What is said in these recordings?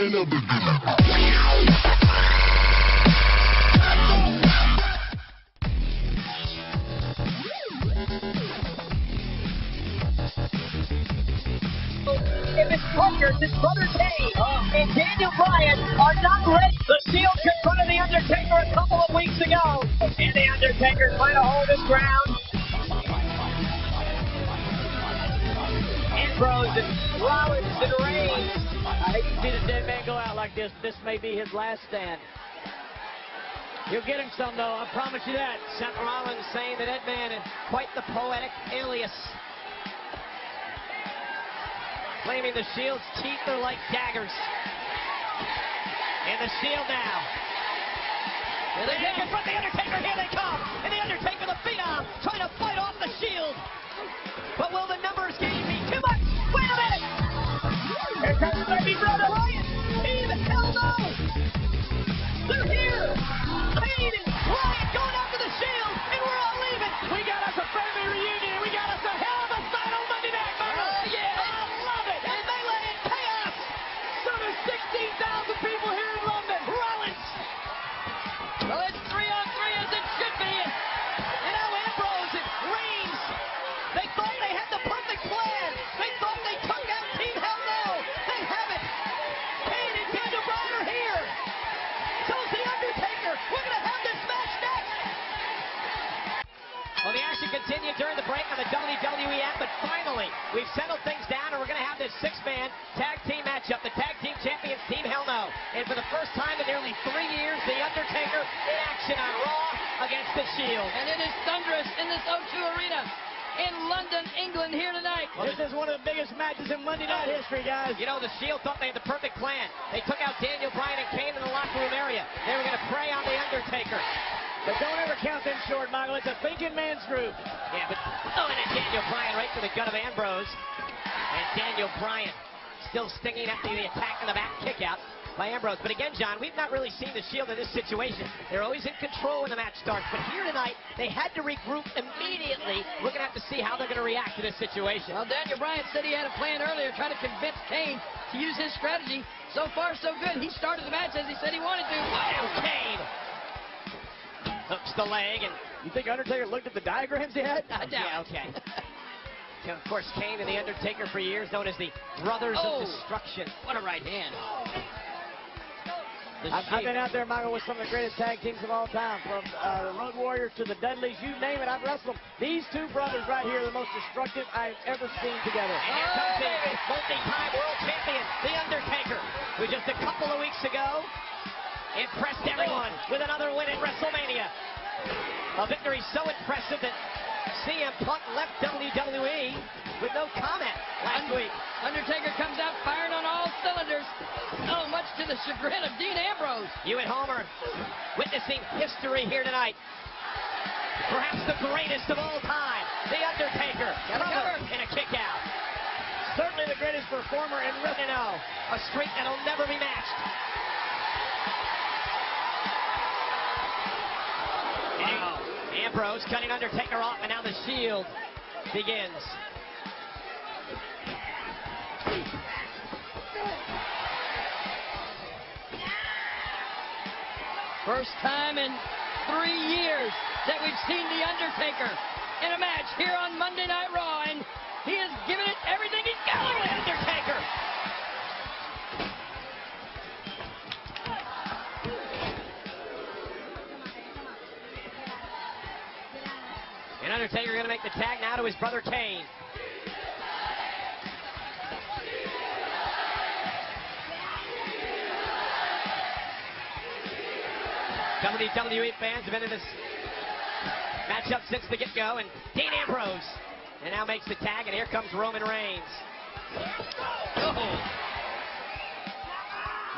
in the beginning. If his partners, his brother Kane and Daniel Bryan are not ready, the Shield confronted The Undertaker a couple of weeks ago, and The Undertaker trying to hold his ground. Ambrose and Rollins and Reigns. I hate to see the dead man go out like this. This may be his last stand. He'll get him some, though. I promise you that. Seth Rollins saying the dead man is quite the poetic alias. Claiming the Shield's teeth are like daggers. And the Shield now. They confront The Undertaker. Here they come. And The Undertaker, the Phenom, trying to fight off the Shield. But will the numbers game be too much? Wait a minute. Here comes baby brother Ryan. Even hell no. They're here. Kane and Ryan going after the Shield. And we're all leaving. We got us a family reunion. We got us a hell of a fight on Monday Night Raw. Yeah. I love it. And they let in chaos. So there's 16,000 people here in London. Rollins. Well, it's 3-on-3 as it should be. And now Ambrose and Reigns. They thought they had the perfect plan. They thought they took out Team Hell No. They haven't. Kane and Daniel Bryan are here. So's The Undertaker. We're going to have this match next. Well, the action continued during the break on the WWE app, but finally, we've settled things down, and we're going to have this six-man tag team matchup. The tag team champions, Team Hell No. And for the first time in nearly 3 years, The Undertaker in action on Raw against the Shield. And it is thunderous in this O2 Arena in London, England here tonight. Well, this is one of the biggest matches in Monday Night history, guys. You know, the Shield thought they had the perfect plan. They took out Daniel Bryan and Kane in the locker room area. They were going to prey on The Undertaker. But don't ever count them short, Michael. It's a thinking man's group. Yeah, but throwing at Daniel Bryan right to the gut of Ambrose. And Daniel Bryan still stinging after the attack in the back kick out by Ambrose. But again, John, we've not really seen the Shield in this situation. They're always in control when the match starts. But here tonight, they had to regroup immediately. We're going to have to see how they're going to react to this situation. Well, Daniel Bryan said he had a plan earlier, trying to convince Kane to use his strategy. So far, so good. He started the match as he said he wanted to. And Kane hooks the leg, and You think Undertaker looked at the diagrams he had? I doubt. yeah, okay. And of course, Kane and The Undertaker for years known as the Brothers of Destruction. What a right hand. I've been out there, Michael, with some of the greatest tag teams of all time, from the Road Warriors to the Dudleys, you name it, I've wrestled them. These two brothers right here are the most destructive I've ever seen together. And here comes the multi-time world champion, The Undertaker, who just a couple of weeks ago impressed everyone with another win at WrestleMania. A victory so impressive that CM Punk left WWE with no comment last week. Undertaker comes out firing on all cylinders. Oh, much to the chagrin of Dean Ambrose. You at home are witnessing history here tonight. Perhaps the greatest of all time, The Undertaker. Cover and a kick out. Certainly the greatest performer in wrestling. A streak that'll never be matched. Wow. Ambrose cutting Undertaker off, and now the Shield begins. First time in 3 years that we've seen The Undertaker in a match here on Monday Night Raw, and he has given it everything he's got. The Undertaker. And Undertaker going to make the tag now to his brother Kane. WWE fans have been in this matchup since the get-go, and Dean Ambrose, and now makes the tag, and here comes Roman Reigns. Oh.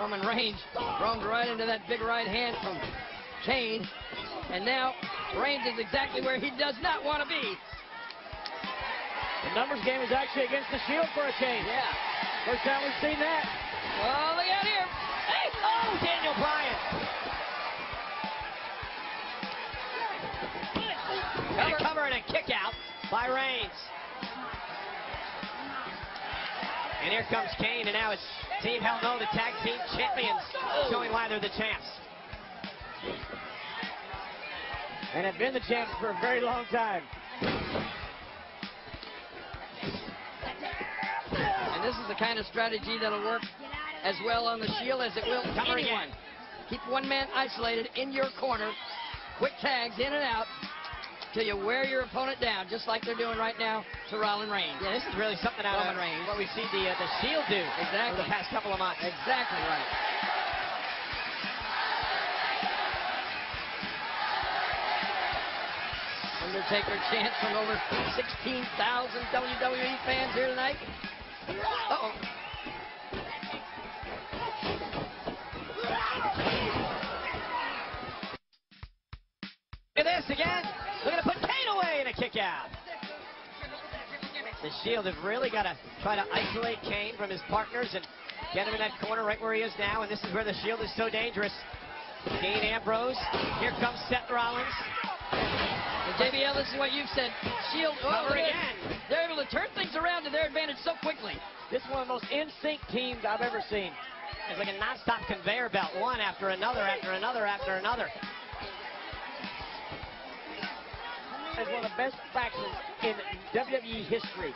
Roman Reigns roamed right into that big right hand from Kane, and now Reigns is exactly where he does not want to be. The numbers game is actually against the Shield for a change. Yeah. First time we've seen that. Oh, look out here. Hey, oh, Daniel Bryan. And a cover and a kick out by Reigns. And here comes Kane, and now it's Team Hell No, the tag team champions, showing why they're the champs. And have been the champs for a very long time. And this is the kind of strategy that'll work as well on the Shield as it will anyone. Keep one man isolated in your corner. Quick tags in and out till you wear your opponent down, just like they're doing right now to Rollin Reigns. Yeah, this is really something out of Reigns. what we've seen the Shield do exactly over the past couple of months. Exactly right. Undertaker chant from over 16,000 WWE fans here tonight. Uh-oh. Look at this again. They're going to put Kane away in a kick out. The Shield have really got to try to isolate Kane from his partners and get him in that corner right where he is now. And this is where the Shield is so dangerous. Dean Ambrose. Here comes Seth Rollins. And JBL, this is what you've said. Shield, again. They're able to turn things around to their advantage so quickly. This is one of the most in-sync teams I've ever seen. It's like a non-stop conveyor belt, one after another, after another, after another. It's one of the best factions in WWE history.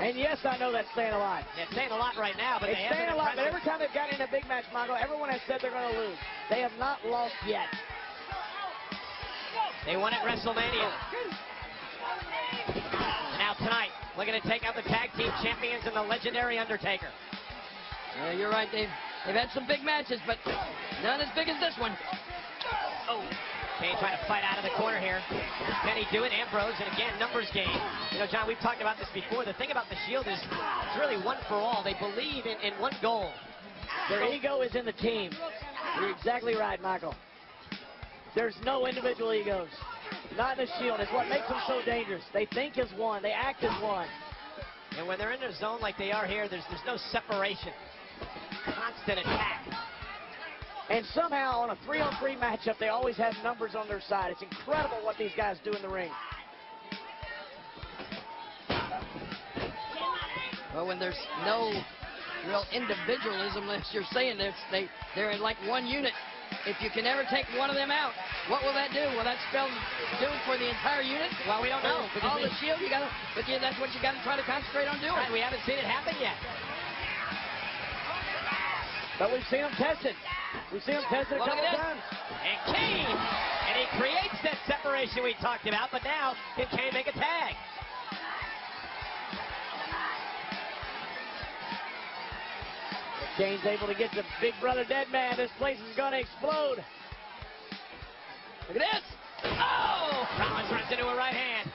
And yes, I know that's saying a lot. Yeah, it's saying a lot right now, but it's they have saying been a lot, but impressive. every time they've gotten in a big match, Mongo, everyone has said they're going to lose. They have not lost yet. They won at WrestleMania. And now tonight, looking to take out the tag team champions and the legendary Undertaker. Yeah, you're right, Dave. They've had some big matches, but none as big as this one. Oh. Kane trying to fight out of the corner here. Can he do it? Ambrose, and again, numbers game. You know, John, we've talked about this before. The thing about the Shield is it's really one for all. They believe in one goal. Their ego is in the team. You're exactly right, Michael. There's no individual egos. Not in the Shield. It's what makes them so dangerous. They think as one. They act as one. And when they're in a zone like they are here, there's no separation. Constant attack. And somehow on a 3-on-3 matchup, they always have numbers on their side. It's incredible what these guys do in the ring. Well, when there's no real individualism, as you're saying, they're in like one unit. If you can ever take one of them out, what will that do? Will that spell doom for the entire unit? Well, we don't know. All the Shield, that's what you got to try to concentrate on doing. Right, we haven't seen it happen yet. But we've seen them tested. We've seen them tested a couple times. And Kane, and he creates that separation we talked about, but now can Kane make a tag? Kane's able to get the Big Brother Dead Man. This place is going to explode. Look at this. Oh! Rollins runs into a right hand.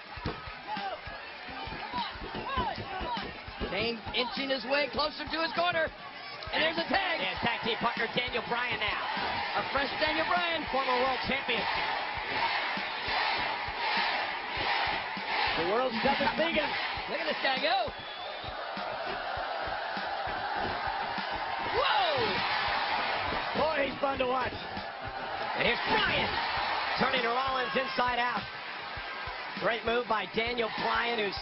Kane inching his way closer to his corner. And there's a tag. Yeah, tag team partner Daniel Bryan now. A fresh Daniel Bryan, former world champion. The world's toughest vegan. Look at this guy go. Whoa! Boy, he's fun to watch. And here's Bryan turning to Rollins inside out. Great move by Daniel Bryan, who's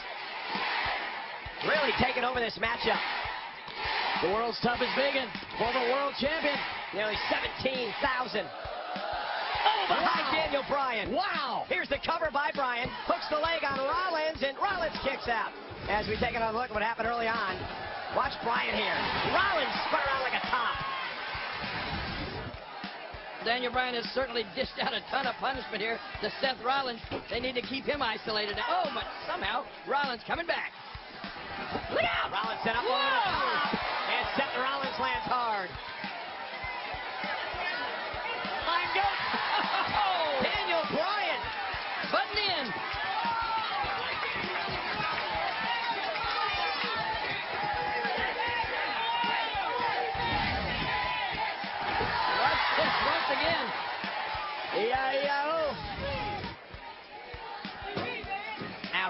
really taken over this matchup. The world's toughest vegan, former world champion. Nearly 17,000. Oh, behind Daniel Bryan. Wow. Here's the cover by Bryan. Hooks the leg on Rollins, and Rollins kicks out. As we take another look at what happened early on, watch Bryan here. Rollins spun around like a top. Daniel Bryan has certainly dished out a ton of punishment here to Seth Rollins. They need to keep him isolated. Oh, but somehow Rollins coming back. Look out! Rollins set up over the top. And Seth Rollins lands hard. Line goes. Oh, Daniel Bryan butting in. Once again. E-I-E-I-O. Now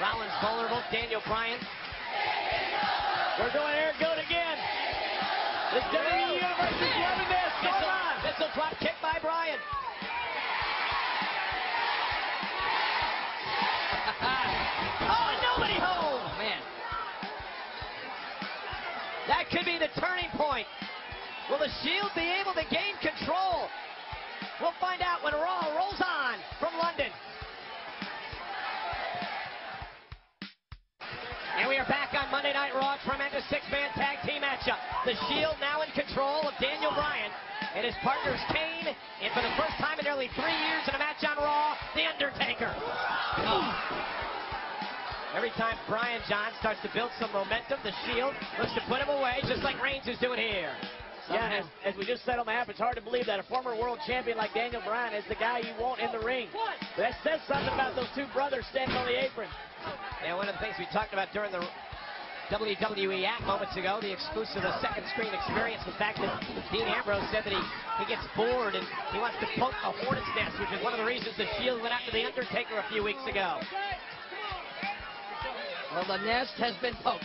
Rollins vulnerable. Daniel Bryan. We're going Eric Goat again. This WWE Universe is loving this. Come on. Missile drop kick by Bryan. Oh, and nobody home. Man. That could be the turning point. Will the Shield be able to gain control? We'll find out when Raw rolls on from London. And we are back on Monday Night Raw. Tremendous six-man tag team matchup. The Shield now in control of Daniel Bryan and his partners Kane. And for the first time in nearly 3 years in a match on Raw, The Undertaker. Every time Bryan John starts to build some momentum, the Shield looks to put him away, just like Reigns is doing here. Yeah, as we just said on the app, it's hard to believe that a former world champion like Daniel Bryan is the guy you want in the ring. But that says something about those two brothers standing on the apron. And one of the things we talked about during the WWE act moments ago, the exclusive, the second screen experience, the fact that Dean Ambrose said that he gets bored and he wants to poke a hornet's nest, which is one of the reasons the Shield went after The Undertaker a few weeks ago. Well, the nest has been poked.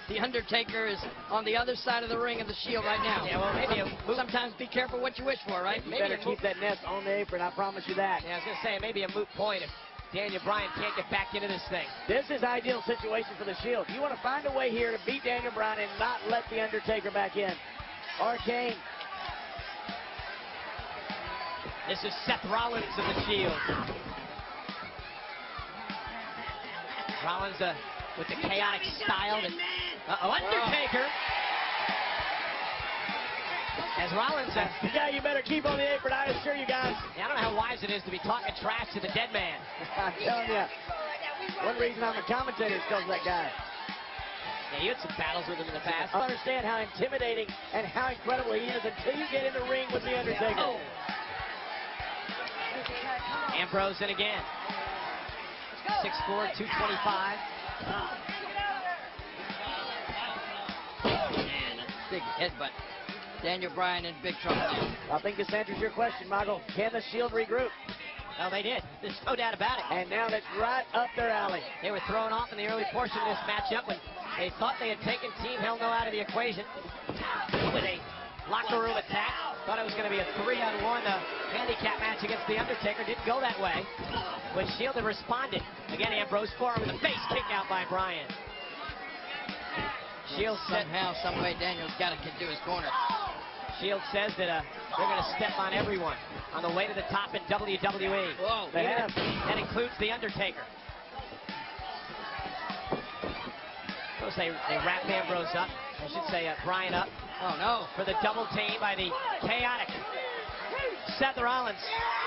The Undertaker is on the other side of the ring of the Shield right now. Yeah, well, maybe sometimes be careful what you wish for, right? You better keep that nest on the apron, I promise you that. Yeah, I was going to say, maybe a moot point if Daniel Bryan can't get back into this thing. This is ideal situation for the Shield. You want to find a way here to beat Daniel Bryan and not let The Undertaker back in. Or Kane. This is Seth Rollins of the Shield. Rollins with the chaotic style. Undertaker. As Rollins, the guy you better keep on the apron, I assure you guys. Yeah, I don't know how wise it is to be talking trash to the dead man. I'm telling you. One reason I'm a commentator is because of that guy. Yeah, you had some battles with him in the past. I understand how intimidating and how incredible he is until you get in the ring with The Undertaker. Oh. Ambrose in again. 6'4", 225. Man, a big headbutt. Daniel Bryan in big trouble. I think this answers your question, Michael. Can the Shield regroup? Well, they did. There's no doubt about it. And now that's right up their alley. They were thrown off in the early portion of this matchup when they thought they had taken Team Hell No out of the equation with a locker room attack. Thought it was going to be a 3-on-1 handicap match against The Undertaker. Didn't go that way. When Shield had responded. Again, Ambrose forward with a face kick out by Bryan. Shield somehow, some way, Daniel's got to get to his corner. Shield says that they're going to step on everyone on the way to the top in WWE. Whoa, they have. That includes The Undertaker. Of course, they wrap Ambrose up. I should say Bryan up. Oh, no. For the double team by the chaotic Seth Rollins.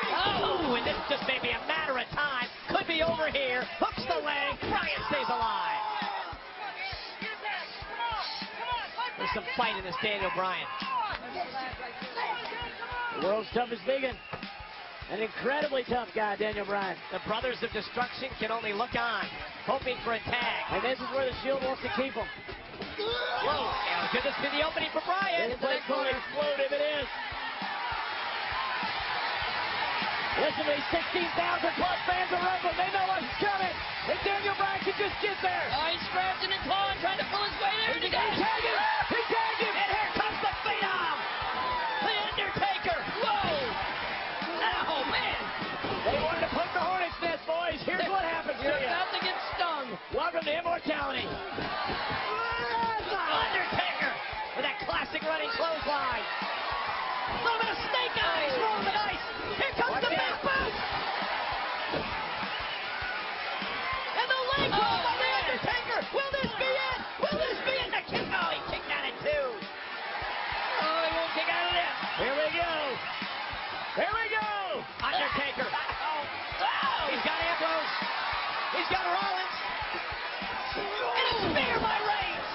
Oh, and this just may be a matter of time. Could be over here. Hooks the leg. Bryan stays alive. There's some fight in this Daniel Bryan. The world's toughest vegan. An incredibly tough guy, Daniel Bryan. The Brothers of Destruction can only look on, hoping for a tag. And this is where the Shield wants to keep him. Whoa, could this be the opening for Bryan? This place will explode if it is. Listen to these 16,000 plus fans of wrestling. They know what's coming. If Daniel Bryan can just get there. Oh, he's scratching and clawing, trying to pull his way there. He tagged him. He tagged him. And here comes the Phenom. The Undertaker. Whoa. Oh, man. They wanted to poke the hornet's nest, boys. Here's what happens to you. You're about to get stung. Welcome to immortality. Undertaker with that classic running clothesline. A little bit of snake eyes, rolling the dice. Here comes the back boot. And the leg drop by the Undertaker. Will this be it? Will this be it? The kick. Oh, he kicked out at 2. Oh, he won't kick out of this. Here we go. Here we go. Undertaker. He's got Ambrose. He's got Rollins. And a spear by Reigns.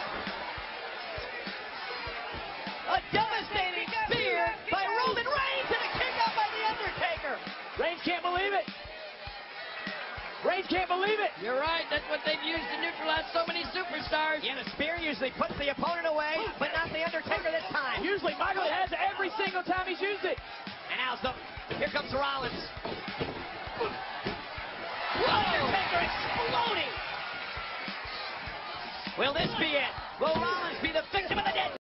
A devastating spear by Roman Reigns and a kick out by The Undertaker. Reigns can't believe it. Reigns can't believe it. You're right. That's what they've used to neutralize so many superstars. Yeah, the spear usually puts the opponent away, but not The Undertaker this time. Usually Michael has every single time he's used it. And here comes Rollins. Undertaker exploding. Will this be it? Will Rollins